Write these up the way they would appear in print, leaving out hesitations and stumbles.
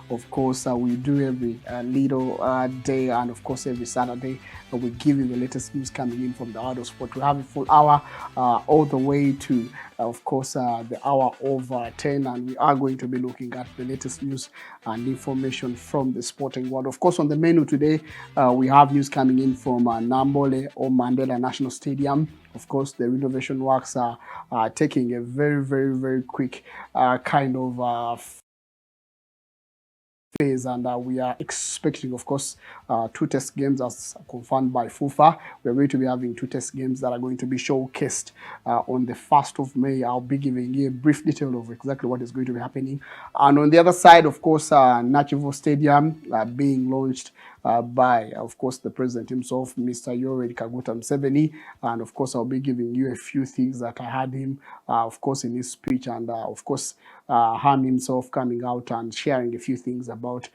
Of course, we do every little day, and of course, every Saturday, we give you the latest news coming in from the world of sport. We have a full hour all the way to, of course, the hour of 10, and we are going to be looking at the latest news and information from the sporting world. Of course, on the menu today, we have news coming in from Namboole or Mandela National Stadium. Of course, the renovation works are taking a very, very, very quick kind of phase, and we are expecting, of course, two test games as confirmed by FIFA. We're going to be having two test games that are going to be showcased on the 1st of May. I'll be giving you a brief detail of exactly what is going to be happening. And on the other side, of course, Nakivubo Stadium being launched by, of course, the president himself, Mr. Museveni. And of course, I'll be giving you a few things that I had him, of course, in his speech, and of course, Arne himself coming out and sharing a few things about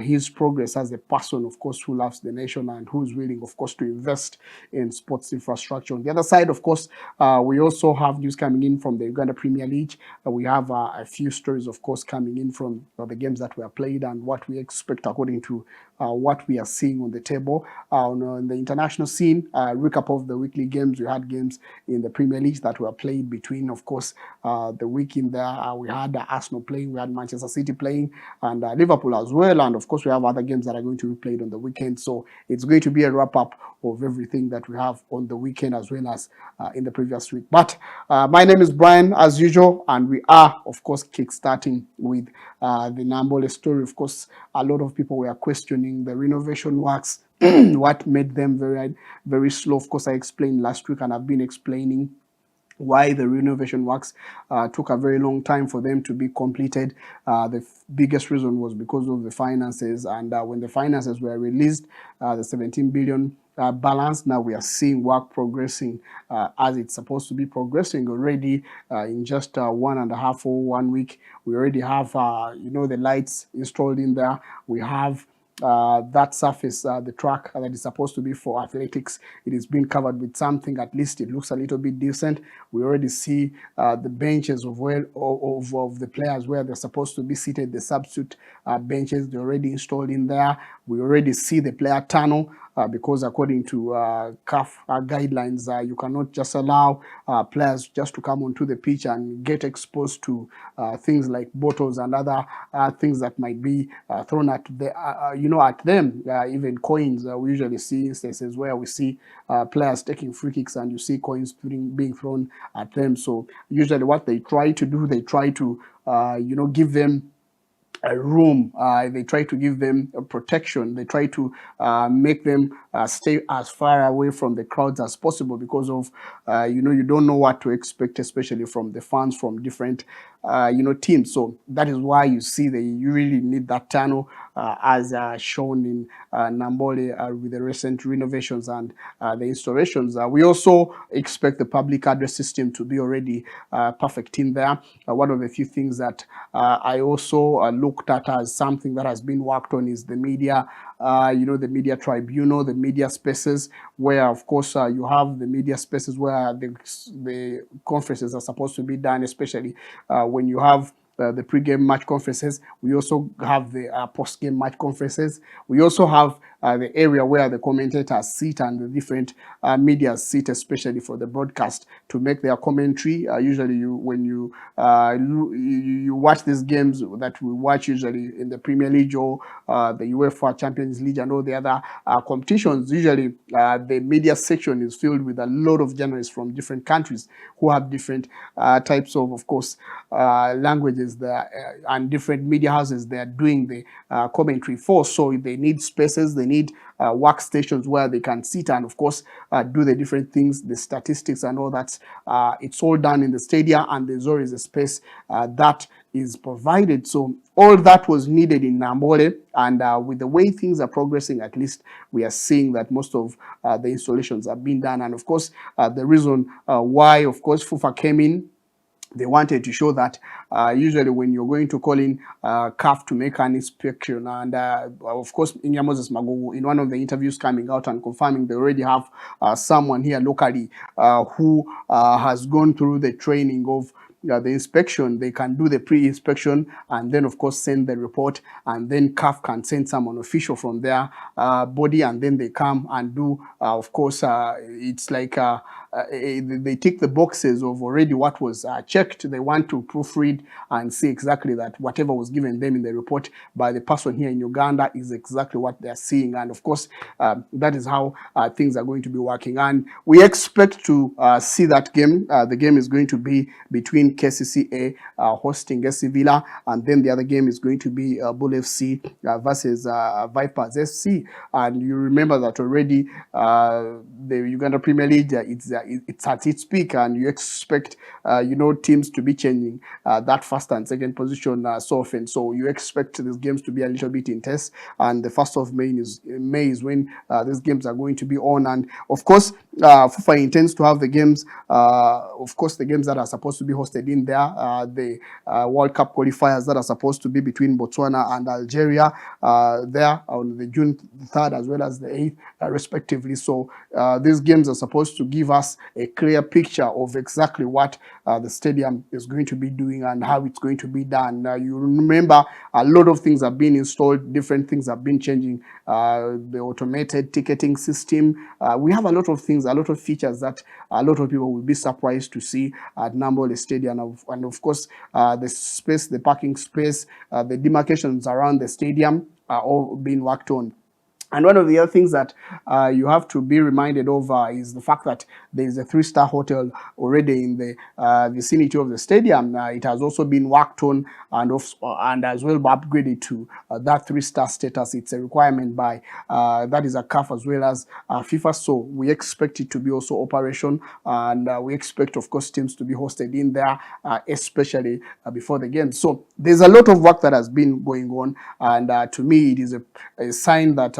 his progress as a person, of course, who loves the nation and who's willing, of course, to invest in sports infrastructure. On the other side, of course, we also have news coming in from the Uganda Premier League. We have a few stories, of course, coming in from the games that were played and what we expect according to what we are seeing on the table. On the international scene, recap of the weekly games. We had games in the Premier League that were played between, of course, the week in there. We had Arsenal playing, we had Manchester City playing, and Liverpool as well. And of course, we have other games that are going to be played on the weekend. So it's going to be a wrap up of everything that we have on the weekend as well as in the previous week. But my name is Brian, as usual, and we are, of course, kick-starting with the Namboole story. Of course, a lot of people were questioning the renovation works, what made them very, very slow. Of course, I explained last week, and I've been explaining why the renovation works took a very long time for them to be completed. The biggest reason was because of the finances, and when the finances were released, the 17 billion balance, now we are seeing work progressing as it's supposed to be progressing already. In just 1.5 or 1 week, we already have the lights installed in there. We have that surface, the track that is supposed to be for athletics, it is being covered with something. At least it looks a little bit decent. We already see the benches of the players where they're supposed to be seated, the substitute benches, they're already installed in there. We already see the player tunnel. Because according to CAF guidelines, you cannot just allow players just to come onto the pitch and get exposed to things like bottles and other things that might be thrown at at them. Even coins. We usually see instances where we see players taking free kicks and you see coins being thrown at them. So usually, what they try to do, they try to give them a room. They try to give them a protection. They try to make them stay as far away from the crowds as possible because of you don't know what to expect, especially from the fans from different teams. So that is why you see you really need that tunnel as shown in Namboole with the recent renovations and the installations. We also expect the public address system to be already perfect in there. One of the few things that I also looked at as something that has been worked on is the media, the media tribunal, the media spaces, where of course you have the media spaces where the conferences are supposed to be done, especially when you have the pre-game match conferences. We also have the post-game match conferences. We also have the area where the commentators sit and the different media sit, especially for the broadcast, to make their commentary. Usually, when you watch these games that we watch usually in the Premier League or the UEFA Champions League and all the other competitions, usually the media section is filled with a lot of journalists from different countries who have different types of course, languages there and different media houses they are doing the commentary for. So they need spaces, they need workstations where they can sit and, of course, do the different things, the statistics and all that. It's all done in the stadium, and there's always a space that is provided. So all that was needed in Namboole, and with the way things are progressing, at least we are seeing that most of the installations have been done. And of course, the reason why, of course, FIFA came in, they wanted to show that usually when you're going to call in CAF to make an inspection, and of course, Moses Magogo, in one of the interviews coming out and confirming they already have someone here locally who has gone through the training of the inspection, they can do the pre-inspection and then, of course, send the report, and then CAF can send someone official from their body, and then they come and do, of course, it's like they tick the boxes of already what was checked. They want to proofread and see exactly that whatever was given them in the report by the person here in Uganda is exactly what they're seeing. And of course, that is how things are going to be working. And we expect to see that game. The game is going to be between KCCA hosting SC Villa, and then the other game is going to be Bull FC versus Vipers SC. And you remember that already the Uganda Premier League, it's at its peak, and you expect teams to be changing that first and second position so often. So you expect these games to be a little bit intense, and the 1st of May is when these games are going to be on. And of course, FIFA intends to have the games, of course, the games that are supposed to be hosted in there, the World Cup qualifiers that are supposed to be between Botswana and Algeria there on the June 3rd as well as the 8th, respectively. So these games are supposed to give us a clear picture of exactly what the stadium is going to be doing and how it's going to be done. You remember a lot of things have been installed, different things have been changing, the automated ticketing system. We have a lot of things, a lot of features that a lot of people will be surprised to see at Namboole Stadium. And of course, the space, the parking space, the demarcations around the stadium are all being worked on. And one of the other things that you have to be reminded of is the fact that there is a 3-star hotel already in the vicinity of the stadium. It has also been worked on and as well upgraded to that 3-star status. It's a requirement by that is a CAF as well as FIFA. So we expect it to be also operation, and we expect, of course, teams to be hosted in there, especially before the game. So there's a lot of work that has been going on, and to me, it is a sign that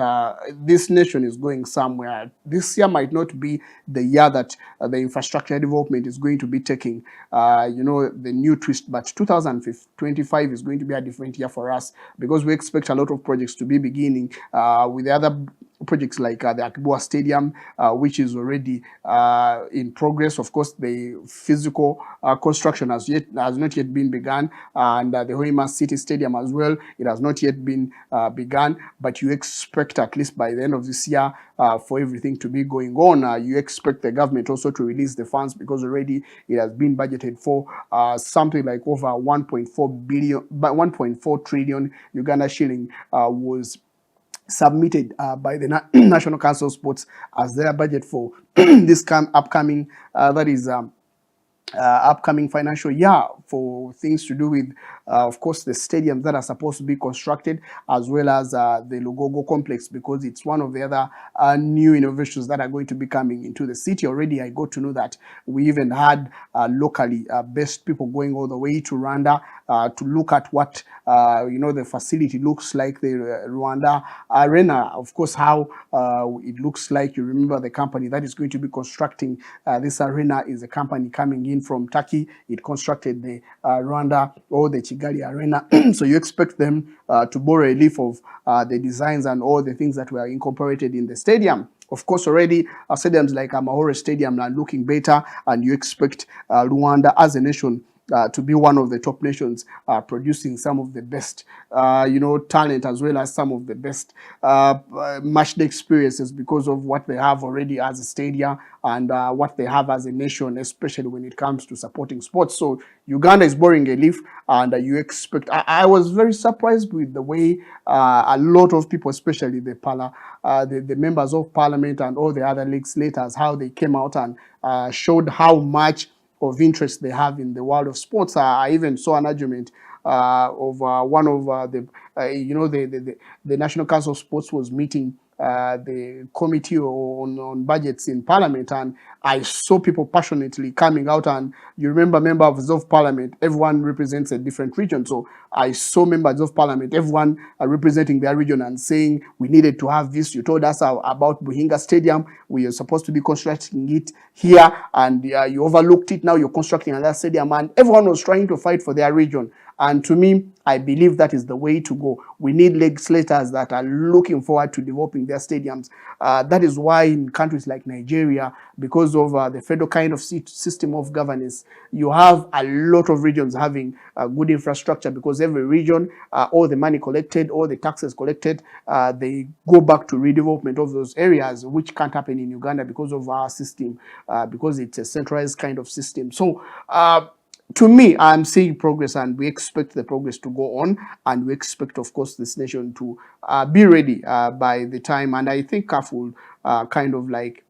this nation is going somewhere. This year might not be the year that the infrastructure development is going to be taking, the new twist, but 2025 is going to be a different year for us, because we expect a lot of projects to be beginning with the other projects like the Nakivubo Stadium, which is already in progress. Of course, the physical construction has not yet been begun, and the Hoima City Stadium as well, it has not yet been begun, but you expect at least by the end of this year for everything to be going on. You expect the government also to release the funds, because already it has been budgeted for something like over 1.4 trillion Uganda shilling was submitted by the National Council of Sports as their budget for this upcoming upcoming financial year, for things to do with, of course, the stadiums that are supposed to be constructed, as well as the Lugogo complex, because it's one of the other new innovations that are going to be coming into the city. Already I got to know that we even had locally based people going all the way to Rwanda to look at what the facility looks like, the Rwanda Arena, of course, how it looks like. You remember the company that is going to be constructing this arena is a company coming in from Turkey. It constructed the Rwanda or the Kigali Arena. So you expect them to borrow a leaf of the designs and all the things that were incorporated in the stadium. Of course, already stadiums like Amahoro Stadium are looking better, and you expect Rwanda as a nation to be one of the top nations producing some of the best, talent, as well as some of the best match day experiences, because of what they have already as a stadium and what they have as a nation, especially when it comes to supporting sports. So Uganda is borrowing a leaf, and you expect. I was very surprised with the way a lot of people, especially the members of parliament and all the other legislators, how they came out and showed how much of interest they have in the world of sports. I even saw an argument of one of the National Council of Sports was meeting the committee on budgets in Parliament, and I saw people passionately coming out. And you remember, members of Parliament, everyone represents a different region. So I saw members of Parliament, everyone representing their region, and saying we needed to have this. You told us about Buhinga Stadium. We are supposed to be constructing it here, and you overlooked it. Now you're constructing another stadium, and everyone was trying to fight for their region. And to me, I believe that is the way to go. We need legislators that are looking forward to developing their stadiums. That is why in countries like Nigeria, because of the federal kind of system of governance, you have a lot of regions having good infrastructure, because every region, all the money collected, all the taxes collected, they go back to redevelopment of those areas, which can't happen in Uganda because of our system, because it's a centralized kind of system. So, to me, I'm seeing progress, and we expect the progress to go on, and we expect, of course, this nation to be ready by the time. And I think CAF will kind of like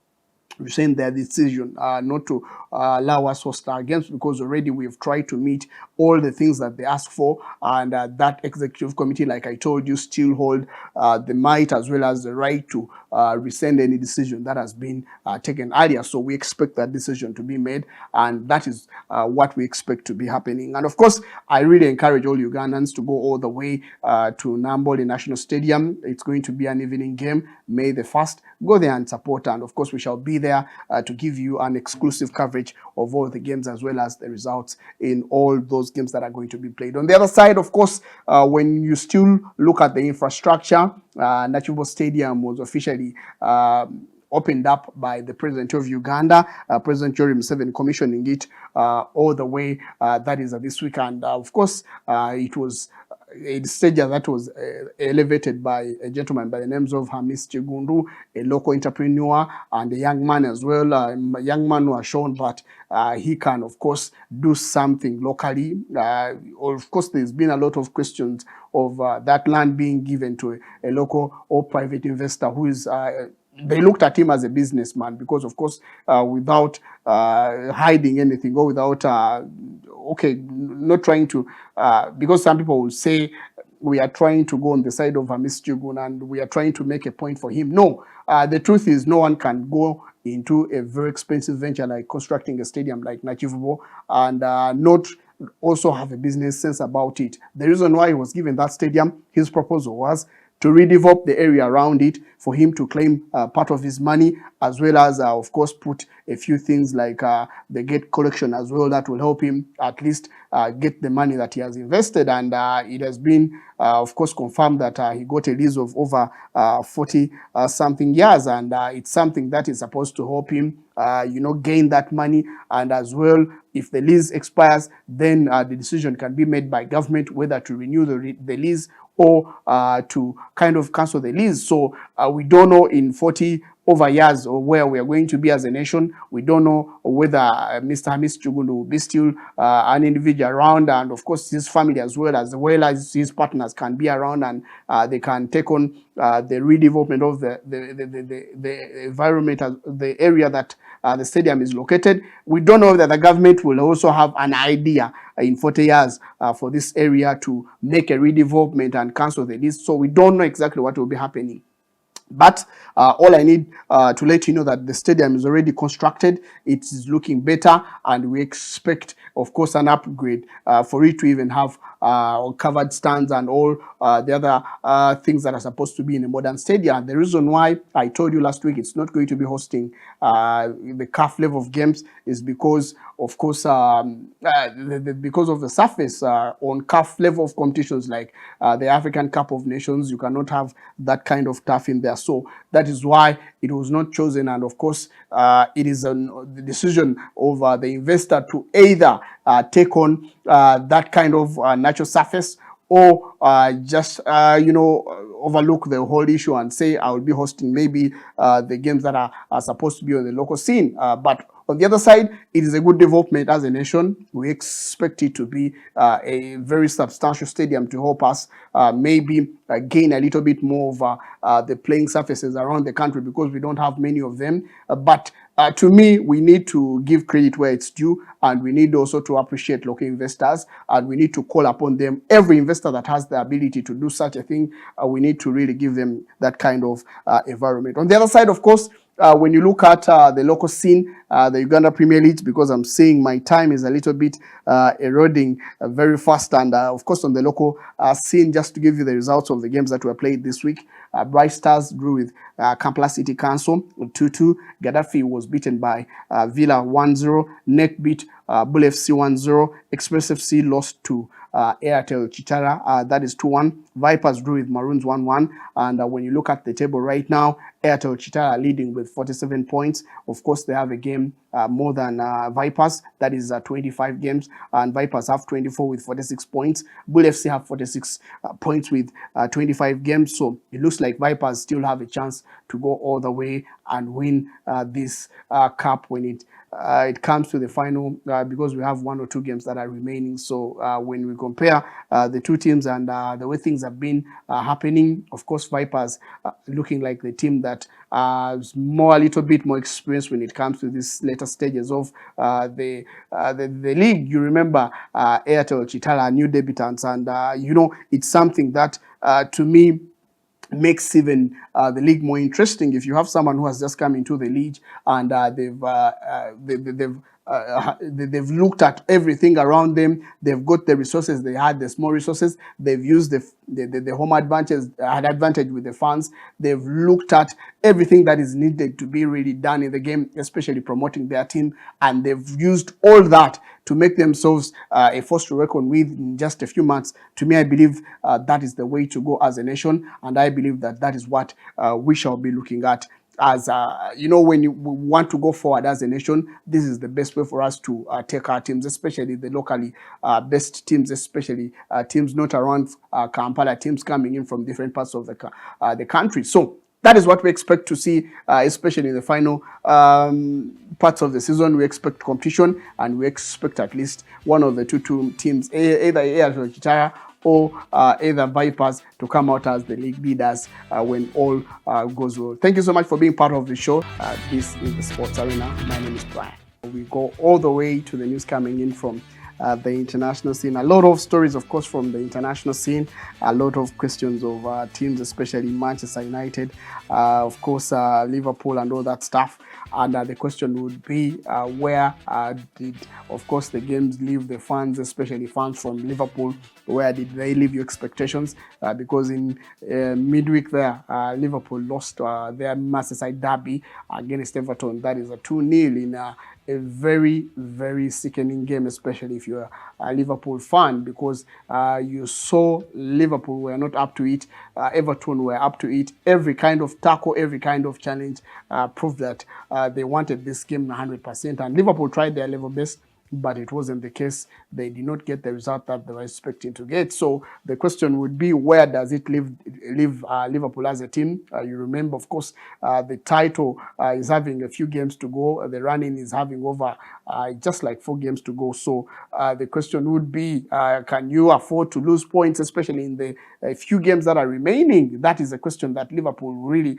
rescind their decision not to allow us host our games, because already we've tried to meet all the things that they ask for, and that executive committee, like I told you, still hold the might as well as the right to rescind any decision that has been taken earlier. So we expect that decision to be made, and that is what we expect to be happening. And of course, I really encourage all Ugandans to go all the way to Namboole National Stadium. It's going to be an evening game, May the 1st. Go there and support, and of course we shall be there to give you an exclusive coverage of all the games, as well as the results in all those games that are going to be played. On the other side, of course, when you still look at the infrastructure, Nakivubo Stadium was officially opened up by the President of Uganda, President Museveni, commissioning it all the way, that is this week. And of course, it was a stadium that was elevated by a gentleman by the names of Hamis Chigundu, a local entrepreneur, and a young man as well, a young man who has shown that he can, of course, do something locally. Of course, there's been a lot of questions of that land being given to a local or private investor who is they looked at him as a businessman, because, of course, without hiding anything, or without, not trying to, because some people will say we are trying to go on the side of Hamis Chigun and we are trying to make a point for him. No, the truth is no one can go into a very expensive venture like constructing a stadium like Nakivubo and not also have a business sense about it. The reason why he was given that stadium, his proposal was to redevelop the area around it, for him to claim part of his money, as well as, of course, put a few things like the gate collection as well, that will help him at least get the money that he has invested. And it has been, of course, confirmed that he got a lease of over 40 something years, and it's something that is supposed to help him, gain that money. And as well, if the lease expires, then the decision can be made by government whether to renew the lease or to kind of cancel the lease. So we don't know in 40 over years or where we are going to be as a nation. We don't know whether Mr. Hamis Chigundu will be still an individual around, and of course his family as well as his partners can be around, and they can take on the redevelopment of the environment, the area that the stadium is located. We don't know that the government will also have an idea in 40 years for this area to make a redevelopment and cancel the lease. So we don't know exactly what will be happening. But all I need to let you know that the stadium is already constructed. It is looking better, and we expect, of course, an upgrade for it to even have covered stands and all the other things that are supposed to be in a modern stadium. The reason why I told you last week it's not going to be hosting the CAF level of games is because, of course, because of the surface on CAF level of competitions like the African Cup of Nations, you cannot have that kind of turf in there. So that is why it was not chosen. And of course, it is the decision of the investor to either take on that kind of natural surface, or just overlook the whole issue and say I will be hosting maybe the games that are supposed to be on the local scene. But on the other side, it is a good development as a nation. We expect it to be a very substantial stadium to help us maybe gain a little bit more of the playing surfaces around the country, because we don't have many of them. But to me, we need to give credit where it's due, and we need also to appreciate local investors, and we need to call upon them. Every investor that has the ability to do such a thing, we need to really give them that kind of environment. On the other side, of course, when you look at the local scene, the Uganda Premier League, because I'm seeing my time is a little bit eroding very fast, and of course on the local scene, just to give you the results of the games that were played this week, Bright Stars drew with Kampala City Council 2-2. Gaddafi was beaten by Villa 1-0. NEC beat Bull FC 1-0. Express FC lost to Airtel Chitara, that is 2-1. Vipers drew with Maroons 1-1. And when you look at the table right now, Airtel Chitara leading with 47 points. Of course, they have a game more than Vipers, that is 25 games, and Vipers have 24 with 46 points. Bull FC have 46 points with 25 games, so it looks like Vipers still have a chance to go all the way and win this cup when it comes to the final, because we have 1 or 2 games that are remaining. So when we compare the two teams and the way things have been happening, of course, Vipers looking like the team that is a little bit more experienced when it comes to these later stages of the league. You remember Airtel Chitala, new debutants, and it's something that to me makes even the league more interesting. If you have someone who has just come into the league and they've looked at everything around them. They've got the resources. They had the small resources. They've used the home advantage with the fans. They've looked at everything that is needed to be really done in the game, especially promoting their team, and they've used all that to make themselves a force to reckon with in just a few months. To me, I believe that is the way to go as a nation, and I believe that is what we shall be looking at. As when you want to go forward as a nation, this is the best way for us to take our teams, especially the locally best teams, especially teams not around Kampala, teams coming in from different parts of the country. So that is what we expect to see, especially in the final parts of the season. We expect competition, and we expect at least one of the two teams, either Airtel Chitara or either Vipers, to come out as the league leaders when all goes well. Thank you so much for being part of the show. This is the Sports Arena. My name is Brian. We go all the way to the news coming in from the international scene. A lot of stories, of course, from the international scene. A lot of questions of teams, especially Manchester United, of course, Liverpool and all that stuff. And the question would be, where did, of course, the games leave the fans, especially fans from Liverpool? Where did they leave your expectations? Because in midweek there, Liverpool lost their Merseyside derby against Everton. That is a 2-0 in a very, very sickening game, especially if you're a Liverpool fan, because you saw Liverpool were not up to it. Everton were up to it. Every kind of tackle, every kind of challenge proved that they wanted this game 100%. And Liverpool tried their level best, but it wasn't the case. They did not get the result that they were expecting to get. So the question would be, where does it leave Liverpool as a team? You remember, of course, the title is having a few games to go. The running is having over just like 4 games to go. So the question would be, can you afford to lose points, especially in the few games that are remaining? That is a question that Liverpool really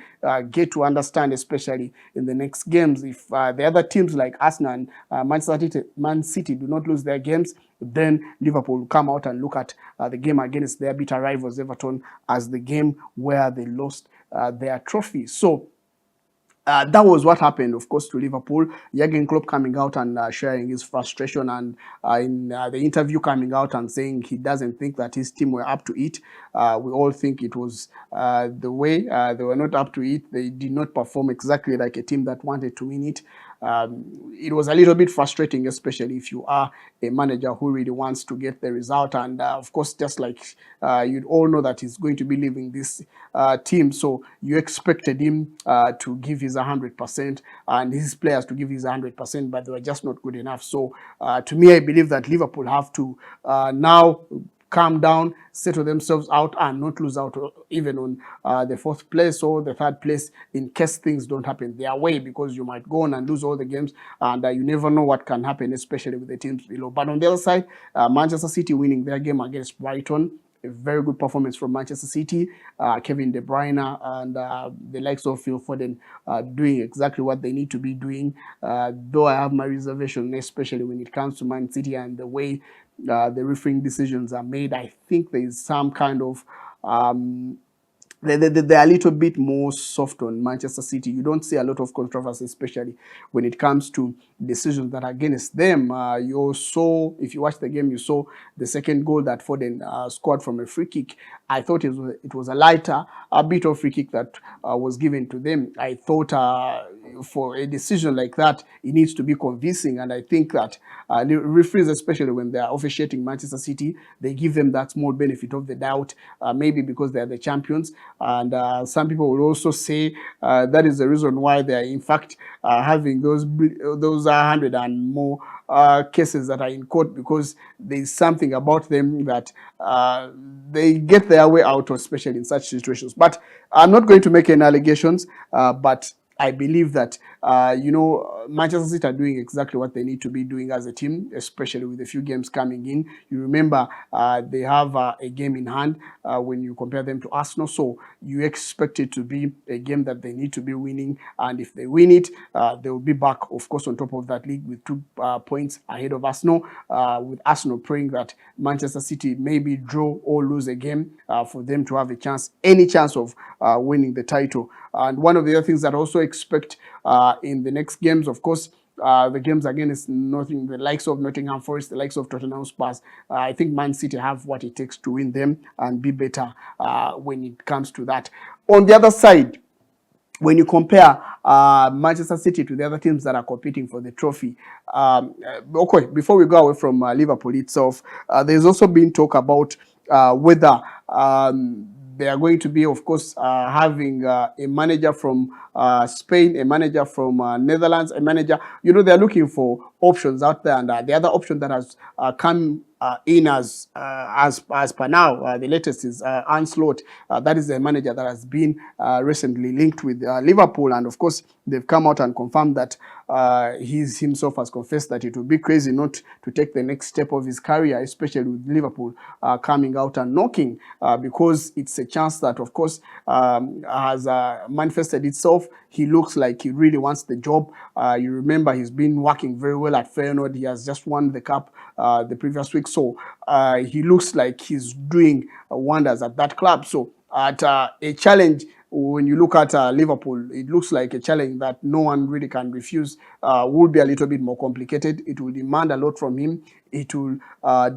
get to understand, especially in the next games. If the other teams like Arsenal and Man City do not lose their games, then Liverpool will come out and look at the game against their bitter rivals Everton as the game where they lost their trophy. So that was what happened, of course, to Liverpool. Jurgen Klopp coming out and sharing his frustration, and in the interview coming out and saying he doesn't think that his team were up to it. We all think it was the way they were not up to it. They did not perform exactly like a team that wanted to win it. It was a little bit frustrating, especially if you are a manager who really wants to get the result. And of course, just like you'd all know that he's going to be leaving this team, so you expected him to give his 100% and his players to give his 100%, but they were just not good enough. So to me, I believe that Liverpool have to now calm down, settle themselves out, and not lose out even on the 4th place or the 3rd place, in case things don't happen their way, because you might go on and lose all the games, and you never know what can happen, especially with the teams below. But on the other side, Manchester City winning their game against Brighton. A very good performance from Manchester City. Kevin De Bruyne and the likes of Phil Foden doing exactly what they need to be doing. Though I have my reservation, especially when it comes to Man City and the way the refereeing decisions are made. I think there is some kind of they're a little bit more soft on Manchester City. You don't see a lot of controversy, especially when it comes to decisions that are against them. You saw, if you watch the game, you saw the second goal that Foden scored from a free kick. I thought it was a lighter, a bit of free kick that was given to them. I thought for a decision like that, it needs to be convincing, and I think that the referees, especially when they are officiating Manchester City, they give them that small benefit of the doubt, maybe because they are the champions. And some people will also say that is the reason why they are, in fact, having those 100 and more cases that are in court, because there's something about them that they get their way out, especially in such situations. But I'm not going to make any allegations, but I believe that, Manchester City are doing exactly what they need to be doing as a team, especially with a few games coming in. You remember they have a game in hand when you compare them to Arsenal. So you expect it to be a game that they need to be winning. And if they win it, they will be back, of course, on top of that league with 2 points ahead of Arsenal, with Arsenal praying that Manchester City maybe draw or lose a game for them to have a chance, any chance of winning the title. And one of the other things that I also expect in the next games, of course, the games against the likes of Nottingham Forest, the likes of Tottenham Spurs. I think Man City have what it takes to win them and be better when it comes to that. On the other side, when you compare Manchester City to the other teams that are competing for the trophy, okay, before we go away from Liverpool itself, there's also been talk about whether they are going to be, of course, having a manager from Spain, a manager from Netherlands, a manager. They're looking for options out there, and the other option that has come in as per now, the latest is Asthworth. That is a manager that has been recently linked with Liverpool, and of course they've come out and confirmed that he himself has confessed that it would be crazy not to take the next step of his career, especially with Liverpool coming out and knocking, because it's a chance that, of course, has manifested itself. He looks like he really wants the job. You remember he's been working very well at Feyenoord. He has just won the cup the previous week. So he looks like he's doing wonders at that club. So at a challenge, when you look at Liverpool, it looks like a challenge that no one really can refuse. Will be a little bit more complicated. It will demand a lot from him. It will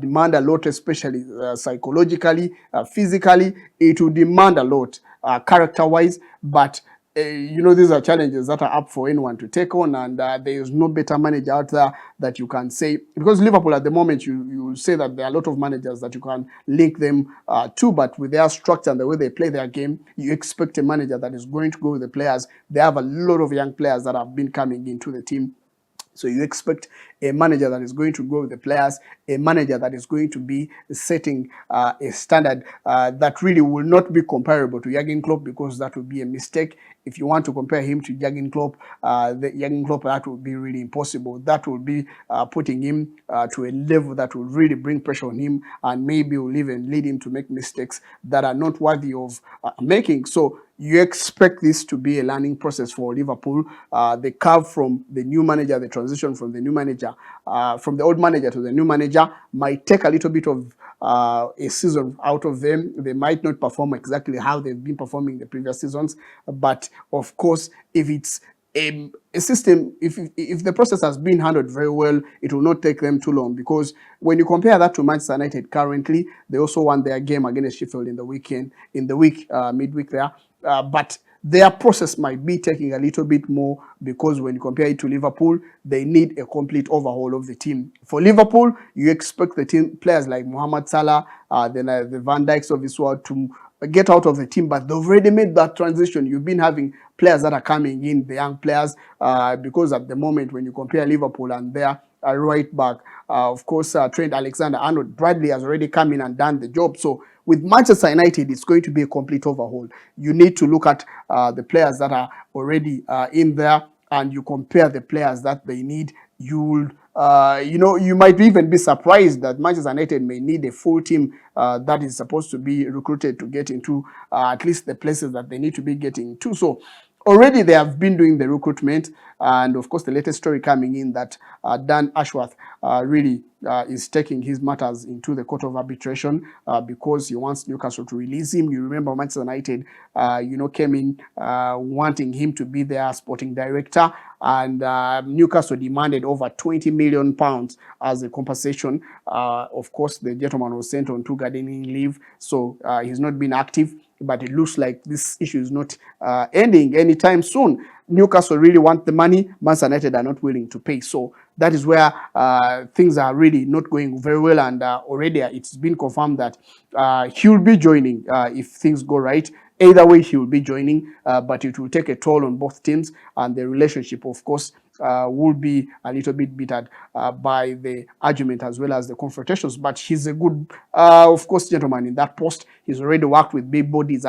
demand a lot, especially psychologically, physically. It will demand a lot character-wise, but these are challenges that are up for anyone to take on, and there is no better manager out there that you can say, because Liverpool at the moment, you say that there are a lot of managers that you can link them to, but with their structure and the way they play their game, you expect a manager that is going to go with the players. They have a lot of young players that have been coming into the team. So you expect a manager that is going to go with the players, a manager that is going to be setting a standard that really will not be comparable to Jurgen Klopp, because that would be a mistake. If you want to compare him to Jurgen Klopp, that would be really impossible. That would be putting him to a level that will really bring pressure on him, and maybe will even lead him to make mistakes that are not worthy of making. So you expect this to be a learning process for Liverpool. The curve from the new manager, the transition from the new manager, from the old manager to the new manager, might take a little bit of a season out of them. They might not perform exactly how they've been performing the previous seasons. But of course, if it's a system, if the process has been handled very well, it will not take them too long, because when you compare that to Manchester United currently, they also won their game against Sheffield in the midweek there. But their process might be taking a little bit more, because when you compare it to Liverpool, they need a complete overhaul of the team. For Liverpool, you expect the team players like Mohamed Salah, the Van Dijks of this world to get out of the team, but they've already made that transition. You've been having players that are coming in, the young players, because at the moment when you compare Liverpool and their right back, of course, Trent Alexander-Arnold, Bradley has already come in and done the job. So with Manchester United, it's going to be a complete overhaul. You need to look at the players that are already in there, and you compare the players that they need. You might even be surprised that Manchester United may need a full team that is supposed to be recruited to get into at least the places that they need to be getting to. So already they have been doing the recruitment, and of course the latest story coming in that Dan Ashworth really is taking his matters into the court of arbitration because he wants Newcastle to release him. You remember Manchester United, came in wanting him to be their sporting director, and Newcastle demanded over £20 million as a compensation. Of course, the gentleman was sent on 2 gardening leave, so he's not been active. But it looks like this issue is not ending anytime soon. Newcastle really want the money. Manchester United are not willing to pay. So that is where things are really not going very well. And already it's been confirmed that he'll be joining if things go right. Either way, he will be joining, but it will take a toll on both teams, and the relationship, of course, will be a little bit bittered by the argument as well as the confrontations. But he's a good, of course, gentleman in that post. He's already worked with big bodies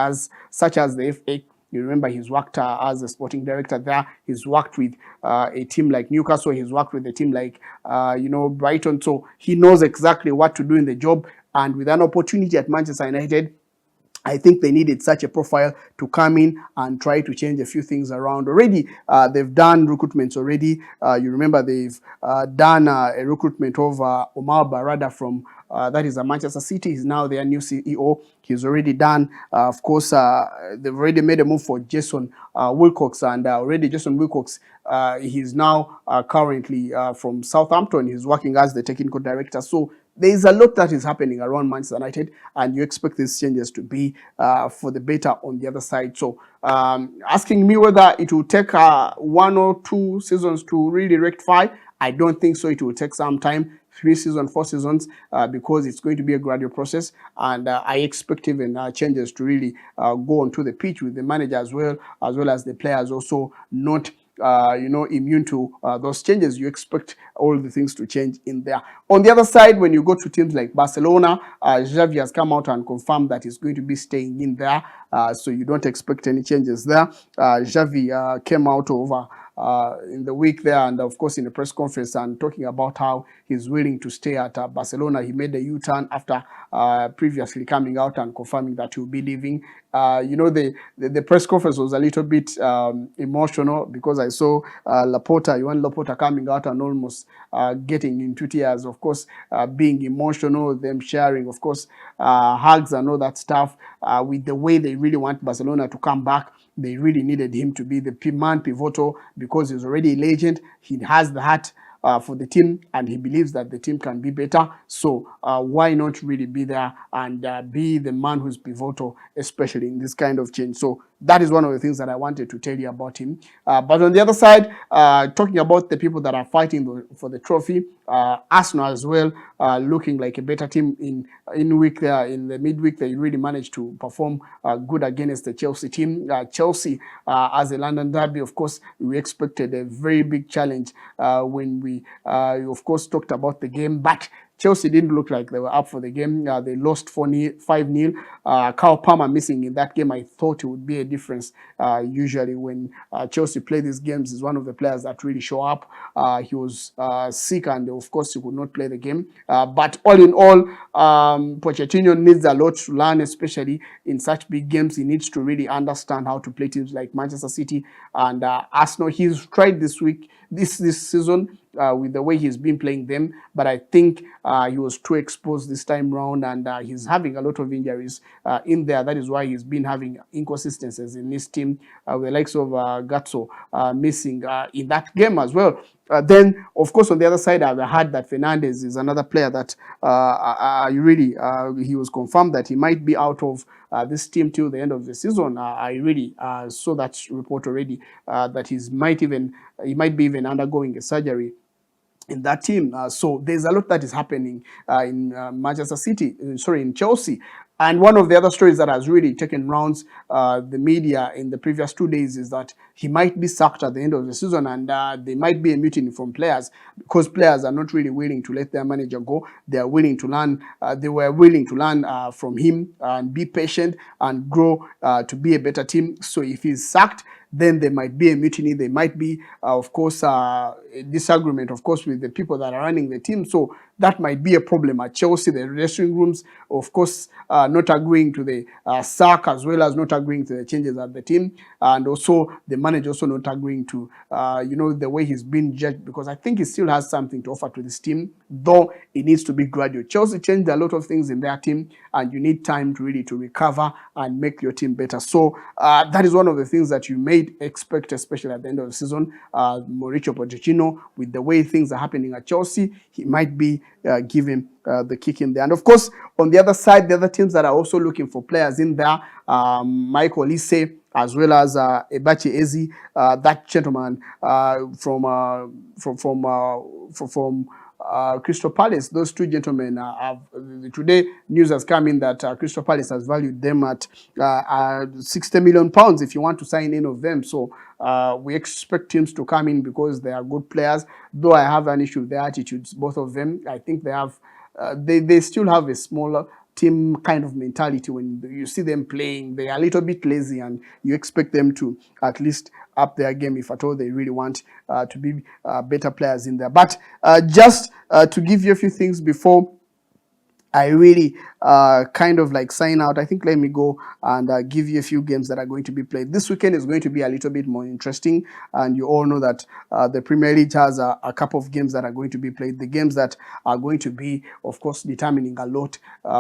such as the FA. You remember he's worked as a sporting director there. He's worked with a team like Newcastle. He's worked with a team like, Brighton. So he knows exactly what to do in the job. And with an opportunity at Manchester United, I think they needed such a profile to come in and try to change a few things around. Already, they've done recruitments already. You remember they've done a recruitment of Omar Barada from, that is Manchester City. He's now their new CEO. He's already done, of course, they've already made a move for Jason Wilcox, and already Jason Wilcox, he's now currently from Southampton. He's working as the technical director. So there is a lot that is happening around Manchester United, and you expect these changes to be for the better on the other side. So asking me whether it will take 1 or 2 seasons to really rectify, I don't think so. It will take some time, 3 seasons, 4 seasons, because it's going to be a gradual process, and I expect even changes to really go onto the pitch with the manager as well as the players also not immune to those changes. You expect all the things to change in there. On the other side, when you go to teams like Barcelona, Xavi has come out and confirmed that he's going to be staying in there, so you don't expect any changes there. Xavi came out over in the week there, and of course in the press conference, and talking about how he's willing to stay at Barcelona. He made a U-turn after previously coming out and confirming that he'll be leaving. The press conference was a little bit emotional, because I saw Laporta coming out and almost getting into tears, of course, being emotional, them sharing, of course, hugs and all that stuff, with the way they really want Barcelona to come back. They really needed him to be the man pivotal, because he's already a legend. He has the heart for the team, and he believes that the team can be better. So why not really be there and be the man who's pivotal, especially in this kind of change. So that is one of the things that I wanted to tell you about him. But on the other side, talking about the people that are fighting for the trophy, Arsenal as well, looking like a better team in week there. In the midweek, they really managed to perform good against the Chelsea team. Chelsea, as a London derby, of course, we expected a very big challenge when we, of course, talked about the game, but Chelsea didn't look like they were up for the game. They lost 5-0. Kyle Palmer missing in that game. I thought it would be a difference. Usually when Chelsea play these games, he's one of the players that really show up. He was sick, and of course he could not play the game. But all in all, Pochettino needs a lot to learn, especially in such big games. He needs to really understand how to play teams like Manchester City and Arsenal. He's tried this season with the way he's been playing them, but I think he was too exposed this time round, and he's having a lot of injuries in there. That is why he's been having inconsistencies in his team, with the likes of Gatso missing in that game as well. Then, of course, on the other side, I've heard that Fernandes is another player that he was confirmed that he might be out of this team till the end of the season. I really saw that report already, that he might be even undergoing a surgery in that team. So there's a lot that is happening in in Chelsea. And one of the other stories that has really taken rounds the media in the previous 2 days is that he might be sacked at the end of the season, and there might be a mutiny from players, because players are not really willing to let their manager go. They are willing to learn. They were willing to learn from him and be patient and grow to be a better team. So if he's sacked, then there might be a mutiny. There might be, of course, a disagreement, of course, with the people that are running the team. So that might be a problem at Chelsea. The dressing rooms, of course, not agreeing to the sack, as well as not agreeing to the changes at the team, and also the manager also not agreeing to, the way he's been judged, because I think he still has something to offer to this team, though it needs to be gradual. Chelsea changed a lot of things in their team, and you need time to really to recover and make your team better. So that is one of the things that you may expect, especially at the end of the season. Mauricio Pochettino, with the way things are happening at Chelsea, he might be giving the kick in there. And of course, on the other side, the other teams that are also looking for players in there, Michael Olise, as well as Ebachi Ezi, that gentleman from Crystal Palace. Those two gentlemen today news has come in that Crystal Palace has valued them at £60 million if you want to sign any of them. So we expect teams to come in because they are good players, though I have an issue with their attitudes, both of them. I think they have they still have a smaller team kind of mentality. When you see them playing, they are a little bit lazy, and you expect them to at least up their game if at all they really want to be better players in there. But just to give you a few things before I really kind of like sign out, I think let me go and give you a few games that are going to be played. This weekend is going to be a little bit more interesting, and you all know that the Premier League has a couple of games that are going to be played. The games that are going to be, of course, determining a lot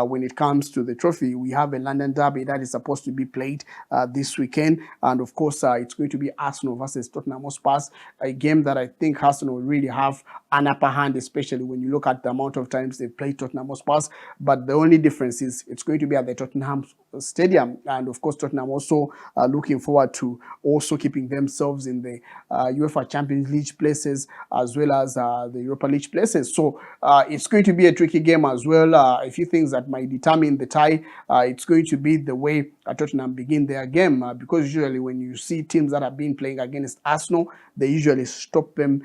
when it comes to the trophy. We have a London derby that is supposed to be played this weekend, and of course it's going to be Arsenal versus Tottenham Hotspur, a game that I think Arsenal will really have an upper hand, especially when you look at the amount of times they've played Tottenham Hotspur. But the only difference is it's going to be at the Tottenham Stadium, and of course Tottenham also looking forward to also keeping themselves in the UEFA Champions League places, as well as the Europa League places. So it's going to be a tricky game as well. A few things that might determine the tie. It's going to be the way Tottenham begin their game, because usually when you see teams that have been playing against Arsenal, they usually stop them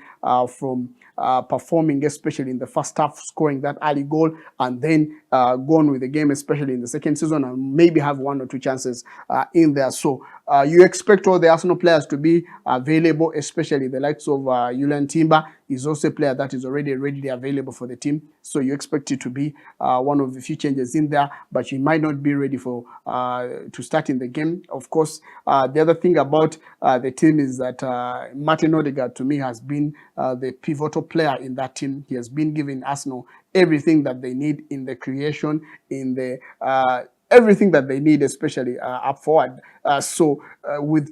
from performing, especially in the first half, scoring that early goal, and then go on with the game, especially in the second season, and maybe have one or two chances in there. So you expect all the Arsenal players to be available, especially the likes of Julian Timber is also a player that is already readily available for the team. So you expect it to be one of the few changes in there, but you might not be ready for to start in the game. Of course, the other thing about the team is that Martin Odegaard, to me, has been the pivotal player in that team. He has been giving Arsenal everything that they need in the creation, in the everything that they need, especially up forward. With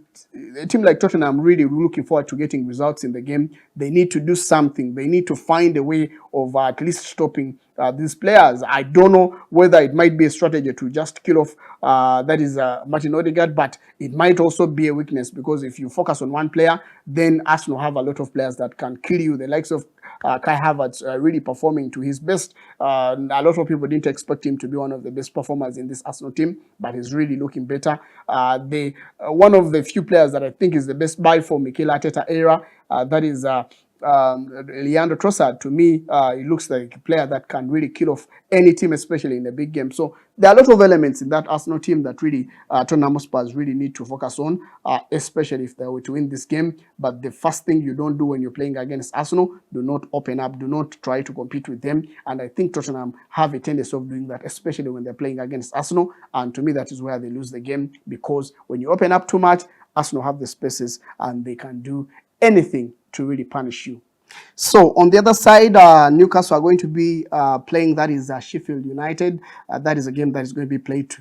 a team like Tottenham really looking forward to getting results in the game, they need to do something. They need to find a way of at least stopping these players. I don't know whether it might be a strategy to just kill off Martin Odegaard, but it might also be a weakness, because if you focus on one player, then Arsenal have a lot of players that can kill you. The likes of Kai Havertz really performing to his best. A lot of people didn't expect him to be one of the best performers in this Arsenal team, but he's really looking better. One of the few players that I think is the best buy for Mikel Arteta era, that is Leandro Trossard. To me, he looks like a player that can really kill off any team, especially in the big game. So there are a lot of elements in that Arsenal team that really Tottenham Hotspur really need to focus on, especially if they were to win this game. But the first thing you don't do when you're playing against Arsenal, do not open up, do not try to compete with them. And I think Tottenham have a tendency of doing that, especially when they're playing against Arsenal. And to me, that is where they lose the game, because when you open up too much, Arsenal have the spaces and they can do anything to really punish you. So on the other side, Newcastle are going to be playing, that is Sheffield United. That is a game that is going to be played.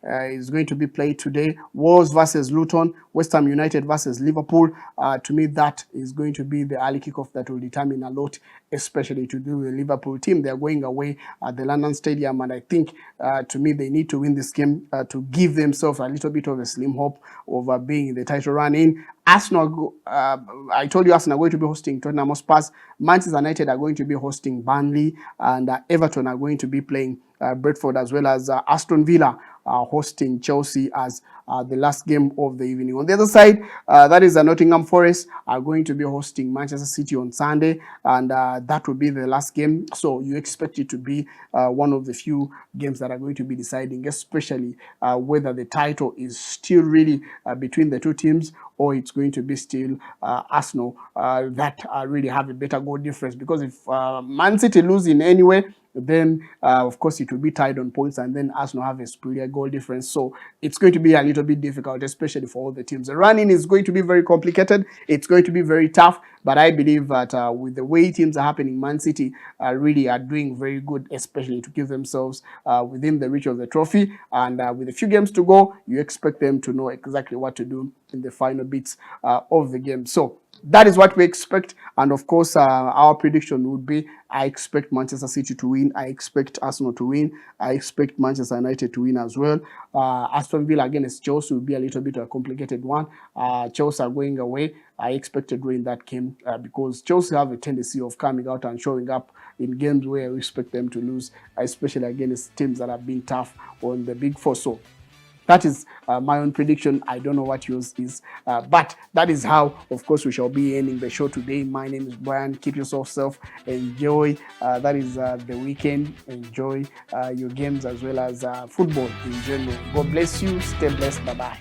Is going to be played today. Wolves versus Luton, West Ham United versus Liverpool. To me, that is going to be the early kickoff that will determine a lot, especially to do with the Liverpool team. They are going away at the London Stadium, and I think, to me, they need to win this game to give themselves a little bit of a slim hope of being in the title run-in. Arsenal, I told you Arsenal are going to be hosting Tottenham Hotspur. Manchester United are going to be hosting Burnley, and Everton are going to be playing Brentford, as well as Aston Villa hosting Chelsea as the last game of the evening. On the other side, that is Nottingham Forest are going to be hosting Manchester City on Sunday, and that will be the last game. So you expect it to be one of the few games that are going to be deciding, especially whether the title is still really between the two teams, or it's going to be still Arsenal that really have a better goal difference. Because if Man City lose in any way, then of course it will be tied on points, and then Arsenal have a superior goal difference. So it's going to be a little bit difficult, especially for all the teams. The running is going to be very complicated. It's going to be very tough. But I believe that with the way teams are happening, Man City really are doing very good, especially to keep themselves within the reach of the trophy. And with a few games to go, you expect them to know exactly what to do in the final bits of the game. So that is what we expect. And of course, our prediction would be, I expect Manchester City to win. I expect Arsenal to win. I expect Manchester United to win as well. Aston Villa against Chelsea will be a little bit of a complicated one. Chelsea are going away. I expected to win that game because Chelsea have a tendency of coming out and showing up in games where we expect them to lose, especially against teams that have been tough on the big four. So that is my own prediction. I don't know what yours is, but that is how, of course, we shall be ending the show today. My name is Brian. Keep yourself safe. Enjoy. That is the weekend. Enjoy your games as well as football in general. God bless you. Stay blessed. Bye-bye.